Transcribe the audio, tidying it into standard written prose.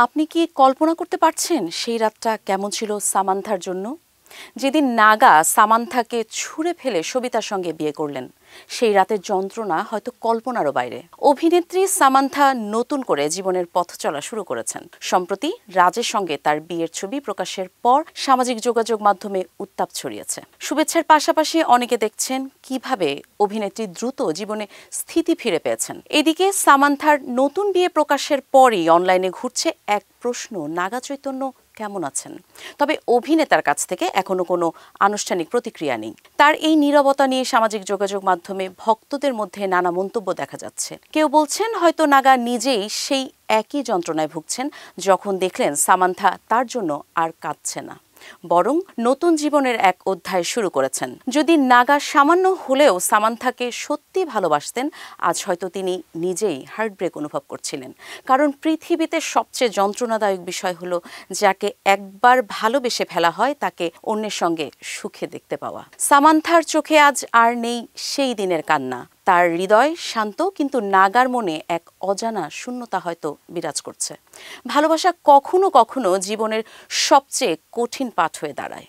আপনি কি কল্পনা করতে পারছেন সেই রাতটা কেমন ছিল সামান্থার জন্য? যেদিন নাগা সামান্থাকে ছুঁড়ে ফেলে সবিতার সঙ্গে বিয়ে করলেন, সেই রাতের যন্ত্রণা হয়তো কল্পনারও বাইরে। অভিনেত্রী সামান্থা নতুন করে জীবনের পথ চলা শুরু করেছেন। সম্প্রতি রাজের সঙ্গে তার বিয়ের ছবি প্রকাশের পর সামাজিক যোগাযোগ মাধ্যমে উত্তাপ ছড়িয়েছে। শুভেচ্ছার পাশাপাশি অনেকে দেখছেন কিভাবে অভিনেত্রী দ্রুত জীবনে স্থিতি ফিরে পেয়েছেন। এদিকে সামান্থার নতুন বিয়ে প্রকাশের পরই অনলাইনে ঘুরছে এক প্রশ্ন, নাগা চৈতন্য কেমন আছেন? তবে অভিনেতার কাছ থেকে এখনো কোনো আনুষ্ঠানিক প্রতিক্রিয়া নেই। তার এই নীরবতা নিয়ে সামাজিক যোগাযোগ মাধ্যমে ভক্তদের মধ্যে নানা মন্তব্য দেখা যাচ্ছে। কেউ বলছেন হয়তো নাগা নিজেই সেই একই যন্ত্রণায় ভুগছেন যখন দেখলেন সামান্থা তার জন্য আর কাঁদছে না, বরং নতুন জীবনের এক অধ্যায় শুরু করেছেন। যদি নাগা সামান্য হলেও সামান্থাকে সত্যি ভালোবাসতেন, আজ হয়তো তিনি নিজেই হার্টব্রেক অনুভব করছিলেন। কারণ পৃথিবীতে সবচেয়ে যন্ত্রণাদায়ক বিষয় হলো যাকে একবার ভালোবেসে ফেলা হয় তাকে অন্যের সঙ্গে সুখে দেখতে পাওয়া। সামান্থার চোখে আজ আর নেই সেই দিনের কান্না। তার হৃদয় শান্ত, কিন্তু নাগার মনে এক অজানা শূন্যতা হয়তো বিরাজ করছে। ভালোবাসা কখনো কখনো জীবনের সবচেয়ে কঠিন পাঠ হয়ে দাঁড়ায়।